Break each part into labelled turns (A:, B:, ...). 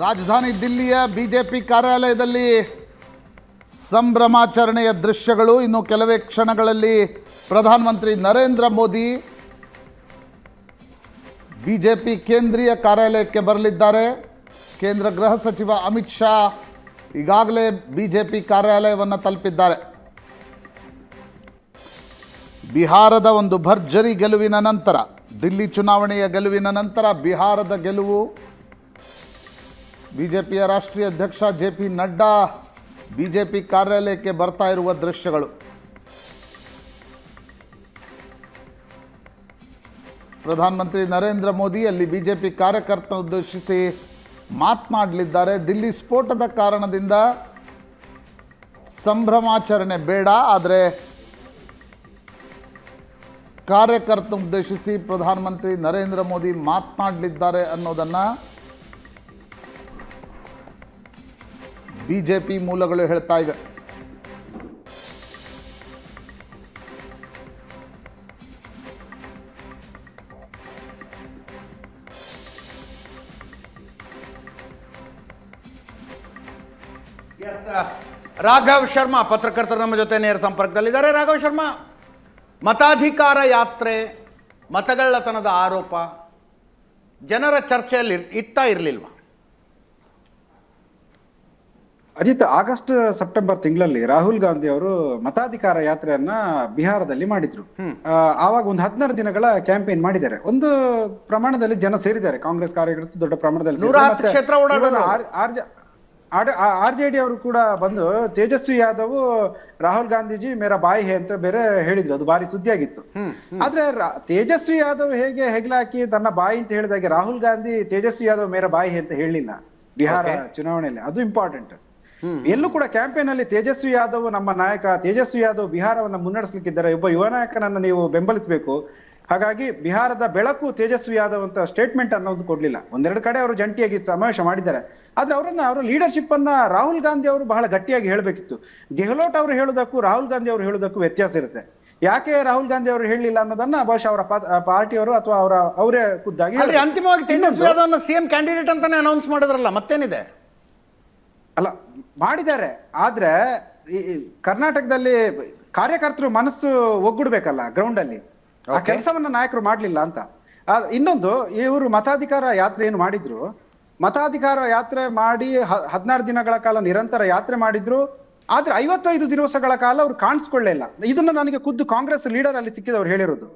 A: ರಾಜಧಾನಿ ದಿಲ್ಲಿಯ ಬಿಜೆಪಿ ಕಾರ್ಯಾಲಯದಲ್ಲಿ ಸಂಭ್ರಮಾಚರಣೆಯ ದೃಶ್ಯಗಳು. ಇನ್ನು ಕೆಲವೇ ಕ್ಷಣಗಳಲ್ಲಿ ಪ್ರಧಾನಮಂತ್ರಿ ನರೇಂದ್ರ ಮೋದಿ ಬಿಜೆಪಿ ಕೇಂದ್ರೀಯ ಕಾರ್ಯಾಲಯಕ್ಕೆ ಬರಲಿದ್ದಾರೆ. ಕೇಂದ್ರ ಗೃಹ ಸಚಿವ ಅಮಿತ್ ಶಾ ಈಗಾಗಲೇ ಬಿಜೆಪಿ ಕಾರ್ಯಾಲಯವನ್ನು ತಲುಪಿದ್ದಾರೆ. ಬಿಹಾರದ ಒಂದು ಭರ್ಜರಿ ಗೆಲುವಿನ ನಂತರ, ದಿಲ್ಲಿ ಚುನಾವಣೆಯ ಗೆಲುವಿನ ನಂತರ ಬಿಹಾರದ ಗೆಲುವು, ಬಿಜೆಪಿಯ ರಾಷ್ಟ್ರೀಯ ಅಧ್ಯಕ್ಷ ಜೆ.ಪಿ. ನಡ್ಡಾ ಬಿಜೆಪಿ ಕಾರ್ಯಾಲಯಕ್ಕೆ ಬರ್ತಾ ಇರುವ ದೃಶ್ಯಗಳು. ಪ್ರಧಾನಮಂತ್ರಿ ನರೇಂದ್ರ ಮೋದಿ ಅಲ್ಲಿ ಬಿಜೆಪಿ ಕಾರ್ಯಕರ್ತರನ್ನು ಉದ್ದೇಶಿಸಿ ಮಾತನಾಡಲಿದ್ದಾರೆ. ದಿಲ್ಲಿ ಸ್ಫೋಟದ ಕಾರಣದಿಂದ ಸಂಭ್ರಮಾಚರಣೆ ಬೇಡ, ಆದರೆ ಕಾರ್ಯಕರ್ತರನ್ನು ಉದ್ದೇಶಿಸಿ ಪ್ರಧಾನಮಂತ್ರಿ ನರೇಂದ್ರ ಮೋದಿ ಮಾತನಾಡಲಿದ್ದಾರೆ ಅನ್ನೋದನ್ನು ಬಿಜೆಪಿ ಮೂಲಗಳು ಹೇಳ್ತಾ ಇವೆ.
B: ರಾಘವ್ ಶರ್ಮಾ ಪತ್ರಕರ್ತರು ನಮ್ಮ ಜೊತೆ ನೇರ ಸಂಪರ್ಕದಲ್ಲಿದ್ದಾರೆ. ರಾಘವ್ ಶರ್ಮಾ, ಮತಾಧಿಕಾರ ಯಾತ್ರೆ, ಮತಗಳ್ಳತನದ ಆರೋಪ ಜನರ ಚರ್ಚೆಯಲ್ಲಿ ಇರಲಿಲ್ವಾ?
C: ಅಜಿತ್, ಆಗಸ್ಟ್ ಸೆಪ್ಟೆಂಬರ್ ತಿಂಗಳಲ್ಲಿ ರಾಹುಲ್ ಗಾಂಧಿ ಅವರು ಮತಾಧಿಕಾರ ಯಾತ್ರೆಯನ್ನ ಬಿಹಾರದಲ್ಲಿ ಮಾಡಿದ್ರು. ಆವಾಗ ಒಂದು 16 ದಿನಗಳ ಕ್ಯಾಂಪೇನ್ ಮಾಡಿದ್ದಾರೆ. ಒಂದು ಪ್ರಮಾಣದಲ್ಲಿ ಜನ ಸೇರಿದ್ದಾರೆ, ಕಾಂಗ್ರೆಸ್ ಕಾರ್ಯಕರ್ತರು ದೊಡ್ಡ ಪ್ರಮಾಣದಲ್ಲಿ. ಆರ್ಜೆಡಿ ಅವರು ಕೂಡ ಬಂದು ತೇಜಸ್ವಿ ಯಾದವ್ ರಾಹುಲ್ ಗಾಂಧೀಜಿ ಮೇರಾ ಬಾಯಿ ಹೇ ಅಂತ ಬೇರೆ ಹೇಳಿದ್ರು. ಅದು ಭಾರಿ ಸುದ್ದಿ ಆಗಿತ್ತು. ಆದ್ರೆ ತೇಜಸ್ವಿ ಯಾದವ್ ಹೇಗೆ ಹೆಗಲಾಕಿ ತನ್ನ ಬಾಯಿ ಅಂತ ಹೇಳಿದಾಗೆ ರಾಹುಲ್ ಗಾಂಧಿ ತೇಜಸ್ವಿ ಯಾದವ್ ಮೇರಾ ಬಾಯಿ ಹೇ ಅಂತ ಹೇಳಿಲ್ಲ ಬಿಹಾರ ಚುನಾವಣೆಯಲ್ಲಿ. ಅದು ಇಂಪಾರ್ಟೆಂಟ್. ಎಲ್ಲೂ ಕೂಡ ಕ್ಯಾಂಪೇನ್ ಅಲ್ಲಿ ತೇಜಸ್ವಿ ಯಾದವ್ ನಮ್ಮ ನಾಯಕ, ತೇಜಸ್ವಿ ಯಾದವ್ ಬಿಹಾರವನ್ನ ಮುನ್ನಡೆಸಲಿಕ್ಕಿದ್ದಾರೆ, ಒಬ್ಬ ಯುವ ನಾಯಕನನ್ನ ನೀವು ಬೆಂಬಲಿಸಬೇಕು, ಹಾಗಾಗಿ ಬಿಹಾರದ ಬೆಳಕು ತೇಜಸ್ವಿ ಯಾದವ್ ಅಂತ ಸ್ಟೇಟ್ಮೆಂಟ್ ಅನ್ನೋದು ಕೊಡ್ಲಿಲ್ಲ. ಒಂದೆರಡು ಕಡೆ ಅವರು ಜಂಟಿಯಾಗಿ ಸಮಾವೇಶ ಮಾಡಿದ್ದಾರೆ. ಆದ್ರೆ ಅವರ ಲೀಡರ್ಶಿಪ್ ಅನ್ನ ರಾಹುಲ್ ಗಾಂಧಿ ಅವರು ಬಹಳ ಗಟ್ಟಿಯಾಗಿ ಹೇಳಬೇಕಿತ್ತು. ಗೆಹ್ಲೋಟ್ ಅವರು ಹೇಳೋದಕ್ಕೂ ರಾಹುಲ್ ಗಾಂಧಿ ಅವರು ಹೇಳೋದಕ್ಕೂ ವ್ಯತ್ಯಾಸ ಇರುತ್ತೆ. ಯಾಕೆ ರಾಹುಲ್ ಗಾಂಧಿ ಅವರು ಹೇಳಿಲ್ಲ ಅನ್ನೋದನ್ನ ಬಹುಶಃ ಅವರ ಪಾರ್ಟಿಯವರು ಅಥವಾ ಅವರೇ ಖುದ್ದಾಗಿ
B: ಅಂತಿಮವಾಗಿ ತೇಜಸ್ವಿ ಯಾದವ್ ಸಿಎಂ ಕ್ಯಾಂಡಿಡೇಟ್ ಅಂತಾನೆ ಅನೌನ್ಸ್ ಮಾಡಿದ್ರಲ್ಲ, ಮತ್ತೇನಿದೆ?
C: ಅಲ್ಲ, ಮಾಡಿದ್ದಾರೆ. ಆದ್ರೆ ಕರ್ನಾಟಕದಲ್ಲಿ ಕಾರ್ಯಕರ್ತರು ಮನಸ್ಸು ಒಗ್ಗೂಡ್ಬೇಕಲ್ಲ ಗ್ರೌಂಡ್ ಅಲ್ಲಿ. ಆ ಕೆಲಸವನ್ನ ನಾಯಕರು ಮಾಡ್ಲಿಲ್ಲ ಅಂತ. ಇನ್ನೊಂದು, ಇವರು ಮತಾಧಿಕಾರ ಯಾತ್ರೆ ಏನು ಮಾಡಿದ್ರು, ಮತಾಧಿಕಾರ ಯಾತ್ರೆ ಮಾಡಿ 16 ದಿನಗಳ ಕಾಲ ನಿರಂತರ ಯಾತ್ರೆ ಮಾಡಿದ್ರು. ಆದ್ರೆ 55 ದಿವಸಗಳ ಕಾಲ ಅವ್ರು ಕಾಣಿಸ್ಕೊಳ್ಳೇ ಇಲ್ಲ. ಇದನ್ನ ನನಗೆ ಖುದ್ದು ಕಾಂಗ್ರೆಸ್ ಲೀಡರ್ ಅಲ್ಲಿ ಸಿಕ್ಕಿದವ್ರು ಹೇಳಿರೋದು.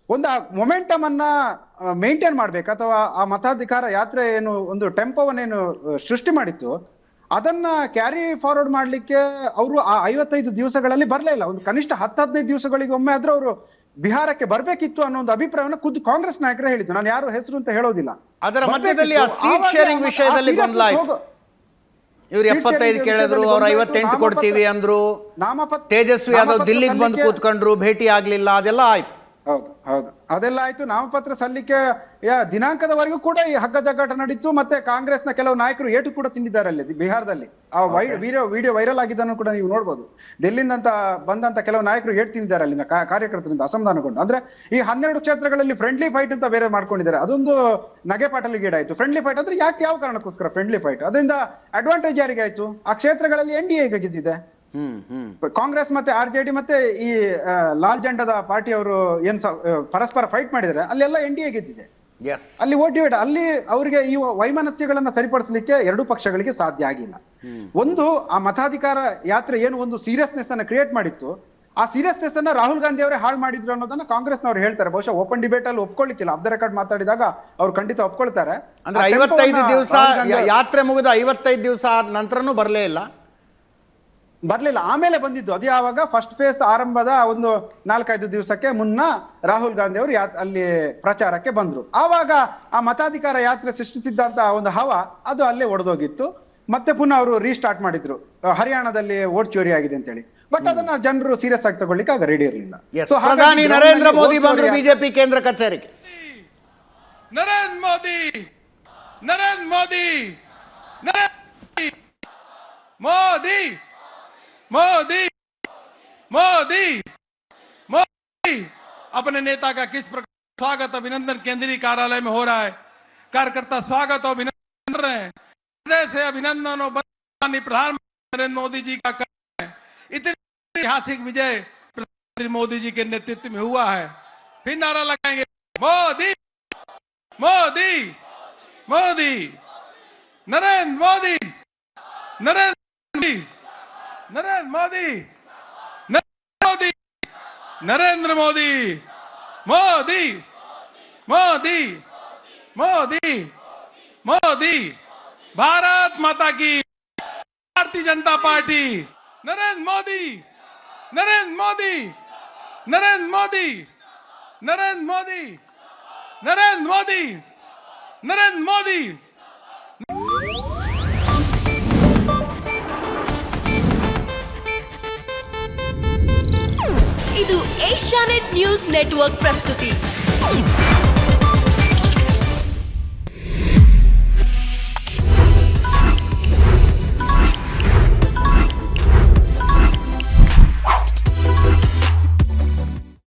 C: ಒಂದು ಮೊಮೆಂಟಮ್ ಅನ್ನ ಮೇಂಟೈನ್ ಮಾಡ್ಬೇಕು, ಅಥವಾ ಆ ಮತಾಧಿಕಾರ ಯಾತ್ರೆ ಏನು ಒಂದು ಟೆಂಪೋವನ್ನೇನು ಸೃಷ್ಟಿ ಮಾಡಿತ್ತು ಅದನ್ನ ಕ್ಯಾರಿ ಫಾರ್ವರ್ಡ್ ಮಾಡ್ಲಿಕ್ಕೆ ಅವರು ಆ 55 ದಿವಸಗಳಲ್ಲಿ ಬರ್ಲೇ ಇಲ್ಲ. ಒಂದು ಕನಿಷ್ಠ 10-15 ದಿವಸಗಳಿಗೆ ಒಮ್ಮೆ ಆದ್ರೂ ಅವರು ಬಿಹಾರಕ್ಕೆ ಬರ್ಬೇಕಿತ್ತು ಅನ್ನೋ ಒಂದು ಅಭಿಪ್ರಾಯವನ್ನ ಖುದ್ದು ಕಾಂಗ್ರೆಸ್ ನಾಯಕರೇ ಹೇಳಿದ್ದು. ನಾನು ಯಾರು ಹೆಸರು ಅಂತ ಹೇಳೋದಿಲ್ಲ.
B: ಅದರ ಮಧ್ಯದಲ್ಲಿ ಆ ಸೀಟ್ ಶೇರಿಂಗ್ ವಿಷಯದಲ್ಲಿ ಗೊಂದಲ ಆಯ್ತು. ಇವ್ರು 75 ಕೇಳಿದ್ರು, ಅವ್ರು 58 ಕೊಡ್ತೀವಿ ಅಂದ್ರು. ತೇಜಸ್ವಿ ಯಾದವ್ ದಿಲ್ಲಿಗೆ ಬಂದು ಕೂತ್ಕೊಂಡ್ರು, ಭೇಟಿ ಆಗ್ಲಿಲ್ಲ, ಅದೆಲ್ಲ ಆಯ್ತು.
C: ಹೌದು ಹೌದು, ಅದೆಲ್ಲ ಆಯ್ತು. ನಾಮಪತ್ರ ಸಲ್ಲಿಕೆ ದಿನಾಂಕದವರೆಗೂ ಕೂಡ ಈ ಹಗ್ಗ ಜಗ್ಗಾಟ ನಡೀತು. ಮತ್ತೆ ಕಾಂಗ್ರೆಸ್ನ ಕೆಲವು ನಾಯಕರು ಏಟು ಕೂಡ ತಿಂದಿದ್ದಾರೆ ಅಲ್ಲಿ ಬಿಹಾರದಲ್ಲಿ. ಆ ವಿಡಿಯೋ ವೈರಲ್ ಆಗಿದ್ದನ್ನು ಕೂಡ ನೀವು ನೋಡ್ಬೋದು. ಡೆಲ್ಲಿಂದ ಬಂದಂತ ಕೆಲವು ನಾಯಕರು ಏಟು ತಿಂದಿದ್ದಾರೆ ಅಲ್ಲಿನ ಕಾರ್ಯಕರ್ತರಿಂದ ಅಸಮಾಧಾನಗೊಂಡು. ಅಂದ್ರೆ ಈ 12 ಕ್ಷೇತ್ರಗಳಲ್ಲಿ ಫ್ರೆಂಡ್ಲಿ ಫೈಟ್ ಅಂತ ಬೇರೆ ಮಾಡ್ಕೊಂಡಿದ್ದಾರೆ. ಅದೊಂದು ನಗೆ ಪಾಟಲಿಗೆ ಈಡಾಯ್ತು. ಫ್ರೆಂಡ್ಲಿ ಫೈಟ್ ಅಂದ್ರೆ ಯಾವ ಕಾರಣಕ್ಕೋಸ್ಕರ ಫ್ರೆಂಡ್ಲಿ ಫೈಟ್? ಅದರಿಂದ ಅಡ್ವಾಂಟೇಜ್ ಯಾರಿಗೆ ಆಯ್ತು? ಆ ಕ್ಷೇತ್ರಗಳಲ್ಲಿ NDA ಗೆದ್ದಿದೆ. ಕಾಂಗ್ರೆಸ್ ಮತ್ತೆ ಆರ್ಜೆಡಿ ಮತ್ತೆ ಈ ಲಾಲ್ ಜಂಡದ ಪಾರ್ಟಿಯವರು ಏನ್ ಪರಸ್ಪರ ಫೈಟ್ ಮಾಡಿದ್ದಾರೆ, ಅಲ್ಲೆಲ್ಲ NDA ಗೆದ್ದಿದೆ. ಅಲ್ಲಿ ಡಿವೈಡ್, ಅಲ್ಲಿ ಅವರಿಗೆ ಈ ವೈಮನಸ್ಯಗಳನ್ನ ಸರಿಪಡಿಸಲಿಕ್ಕೆ ಎರಡೂ ಪಕ್ಷಗಳಿಗೆ ಸಾಧ್ಯ ಆಗಿಲ್ಲ. ಒಂದು, ಆ ಮತಾಧಿಕಾರ ಯಾತ್ರೆ ಏನು ಒಂದು ಸೀರಿಯಸ್ನೆಸ್ ಅನ್ನ ಕ್ರಿಯೇಟ್ ಮಾಡಿತ್ತು, ಆ ಸೀರಿಯಸ್ನೆಸ್ ಅನ್ನ ರಾಹುಲ್ ಗಾಂಧಿ ಅವರೇ ಹಾಳು ಮಾಡಿದ್ರು ಅನ್ನೋದನ್ನ ಕಾಂಗ್ರೆಸ್ನವ್ರು ಹೇಳ್ತಾರೆ. ಬಹುಶಃ ಓಪನ್ ಡಿಬೇಟ್ ಅಲ್ಲಿ ಒಪ್ಕೊಳ್ಳಿಕ್ಕಿಲ್ಲ. ಆಫ್ ದ ರೆಕಾರ್ಡ್ ಮಾತಾಡಿದಾಗ ಅವ್ರು ಖಂಡಿತ ಒಪ್ಕೊಳ್ತಾರೆ.
B: ಅಂದ್ರೆ 55 ದಿವಸ ಯಾತ್ರೆ ಮುಗಿದ 55 ದಿವಸ ನಂತರನೂ
C: ಬರ್ಲಿಲ್ಲ. ಆಮೇಲೆ ಬಂದಿದ್ದು ಅದು ಯಾವಾಗ, ಫಸ್ಟ್ ಫೇಸ್ ಆರಂಭದ ಒಂದು 4-5 ದಿವಸಕ್ಕೆ ಮುನ್ನ ರಾಹುಲ್ ಗಾಂಧಿ ಅವರು ಅಲ್ಲಿ ಪ್ರಚಾರಕ್ಕೆ ಬಂದ್ರು. ಆವಾಗ ಆ ಮತಾಧಿಕಾರ ಯಾತ್ರೆ ಸೃಷ್ಟಿಸಿದ್ದಂತ ಒಂದು ಹವಾ ಅದು ಅಲ್ಲೇ ಒಡೆದೋಗಿತ್ತು. ಮತ್ತೆ ಪುನಃ ಅವರು ರೀಸ್ಟಾರ್ಟ್ ಮಾಡಿದ್ರು, ಹರಿಯಾಣದಲ್ಲಿ ವೋಟ್ ಚೋರಿ ಆಗಿದೆ ಅಂತ ಹೇಳಿ. ಬಟ್ ಅದನ್ನ ಜನರು ಸೀರಿಯಸ್ ಆಗಿ ತಗೊಳ್ಳಿಕ್ಕೆ ಆಗ ರೆಡಿ ಇರಲಿಲ್ಲ.
B: ಪ್ರಧಾನಿ ನರೇಂದ್ರ ಮೋದಿ ಬಂದ್ರು ಬಿಜೆಪಿ ಕೇಂದ್ರ ಕಚೇರಿಗೆ.
D: ನರೇಂದ್ರ ಮೋದಿ ಮೋದಿ मोदी मोदी मोदी अपने नेता का किस प्रकार स्वागत अभिनंदन केंद्रीय कार्यालय में हो रहा है। कार्यकर्ता स्वागत और अभिनंदन कर रहे हैं। हृदय से अभिनंदन और माननीय प्रधानमंत्री नरेंद्र मोदी जी का करना है। इतनी ऐतिहासिक विजय प्रधानमंत्री मोदी जी के नेतृत्व में हुआ है। फिर नारा लगाएंगे, मोदी मोदी मोदी, नरेंद्र मोदी, नरेंद्र मोदी, नरेंद्र मोदी, नरेंद्र मोदी, नरेंद्र मोदी, मोदी मोदी मोदी मोदी, भारत माता की, भारतीय जनता पार्टी, नरेंद्र मोदी, नरेंद्र मोदी, नरेंद्र मोदी, नरेंद्र मोदी, नरेंद्र मोदी, नरेंद्र मोदी।
E: ಇದು ಏಷ್ಯಾನೆಟ್ ನ್ಯೂಸ್ ನೆಟ್ವರ್ಕ್ ಪ್ರಸ್ತುತಿ.